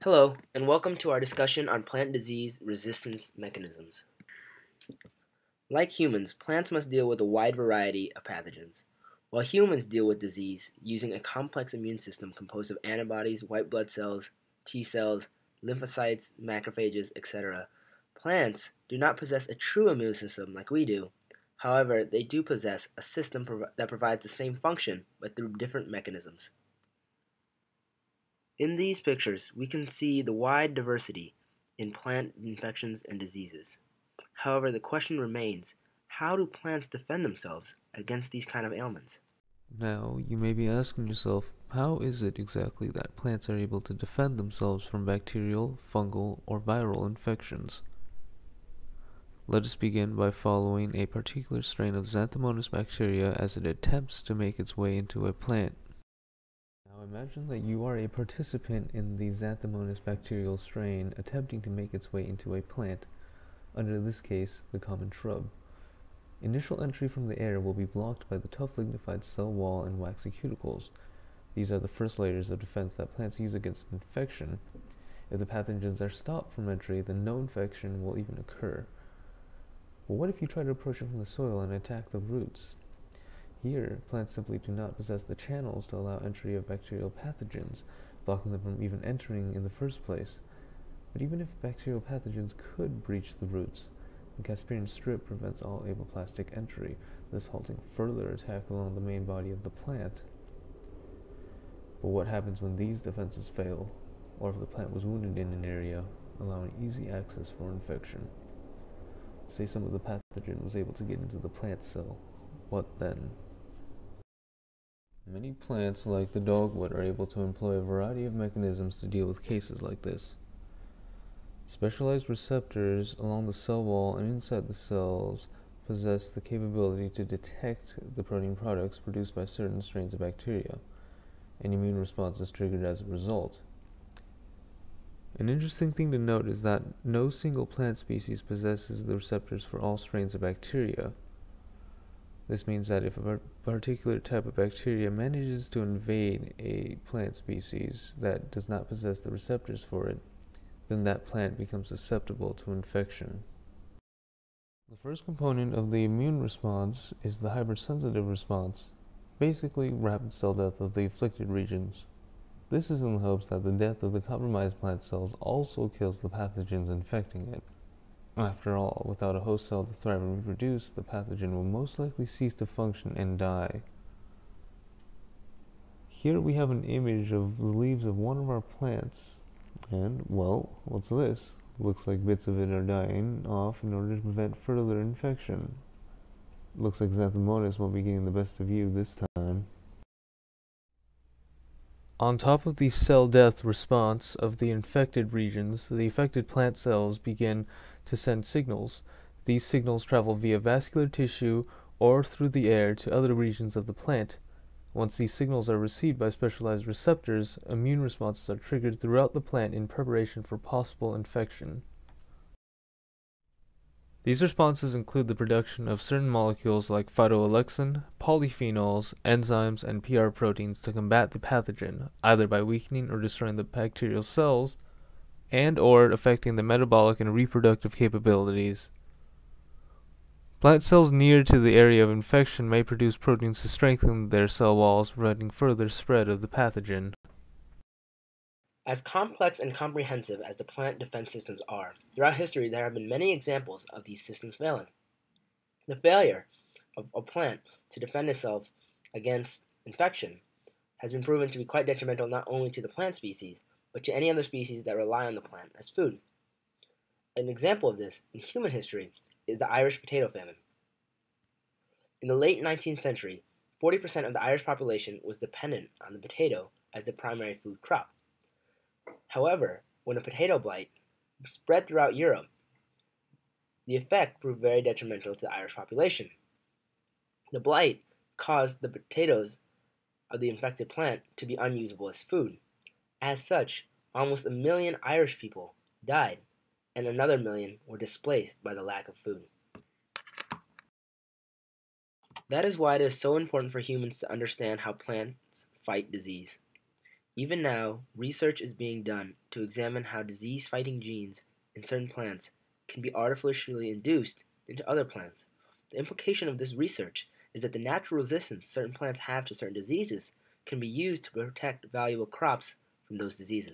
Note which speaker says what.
Speaker 1: Hello, and welcome to our discussion on plant disease resistance mechanisms. Like humans, plants must deal with a wide variety of pathogens. While humans deal with disease using a complex immune system composed of antibodies, white blood cells, T cells, lymphocytes, macrophages, etc., plants do not possess a true immune system like we do. However, they do possess a system that provides the same function but through different mechanisms. In these pictures, we can see the wide diversity in plant infections and diseases. However, the question remains, how do plants defend themselves against these kind of ailments?
Speaker 2: Now, you may be asking yourself, how is it exactly that plants are able to defend themselves from bacterial, fungal, or viral infections? Let us begin by following a particular strain of Xanthomonas bacteria as it attempts to make its way into a plant. Now imagine that you are a participant in the Xanthomonas bacterial strain attempting to make its way into a plant, under this case, the common shrub. Initial entry from the air will be blocked by the tough lignified cell wall and waxy cuticles. These are the first layers of defense that plants use against infection. If the pathogens are stopped from entry, then no infection will even occur. But what if you try to approach it from the soil and attack the roots? Here, plants simply do not possess the channels to allow entry of bacterial pathogens, blocking them from even entering in the first place. But even if bacterial pathogens could breach the roots, the Casparian strip prevents all apoplastic entry, thus halting further attack along the main body of the plant. But what happens when these defenses fail, or if the plant was wounded in an area, allowing easy access for infection? Say some of the pathogen was able to get into the plant cell. What then? Many plants, like the dogwood, are able to employ a variety of mechanisms to deal with cases like this. Specialized receptors along the cell wall and inside the cells possess the capability to detect the protein products produced by certain strains of bacteria. An immune response is triggered as a result. An interesting thing to note is that no single plant species possesses the receptors for all strains of bacteria. This means that if a particular type of bacteria manages to invade a plant species that does not possess the receptors for it, then that plant becomes susceptible to infection. The first component of the immune response is the hypersensitive response, basically rapid cell death of the afflicted regions. This is in the hopes that the death of the compromised plant cells also kills the pathogens infecting it. After all, without a host cell to thrive and reproduce, the pathogen will most likely cease to function and die. Here we have an image of the leaves of one of our plants, and, well, what's this? Looks like bits of it are dying off in order to prevent further infection. Looks like Xanthomonas won't be getting the best of you this time. On top of the cell death response of the infected regions, the affected plant cells begin to send signals. These signals travel via vascular tissue or through the air to other regions of the plant. Once these signals are received by specialized receptors, immune responses are triggered throughout the plant in preparation for possible infection. These responses include the production of certain molecules like phytoalexin, polyphenols, enzymes, and PR proteins to combat the pathogen, either by weakening or destroying the bacterial cells, and or affecting the metabolic and reproductive capabilities. Plant cells near to the area of infection may produce proteins to strengthen their cell walls, preventing further spread of the pathogen.
Speaker 1: As complex and comprehensive as the plant defense systems are, throughout history there have been many examples of these systems failing. The failure of a plant to defend itself against infection has been proven to be quite detrimental not only to the plant species, but to any other species that rely on the plant as food. An example of this in human history is the Irish potato famine. In the late 19th century, 40% of the Irish population was dependent on the potato as the primary food crop. However, when a potato blight spread throughout Europe, the effect proved very detrimental to the Irish population. The blight caused the potatoes of the infected plant to be unusable as food. As such, almost 1 million Irish people died, and another million were displaced by the lack of food. That is why it is so important for humans to understand how plants fight disease. Even now, research is being done to examine how disease-fighting genes in certain plants can be artificially induced into other plants. The implication of this research is that the natural resistance certain plants have to certain diseases can be used to protect valuable crops from those diseases.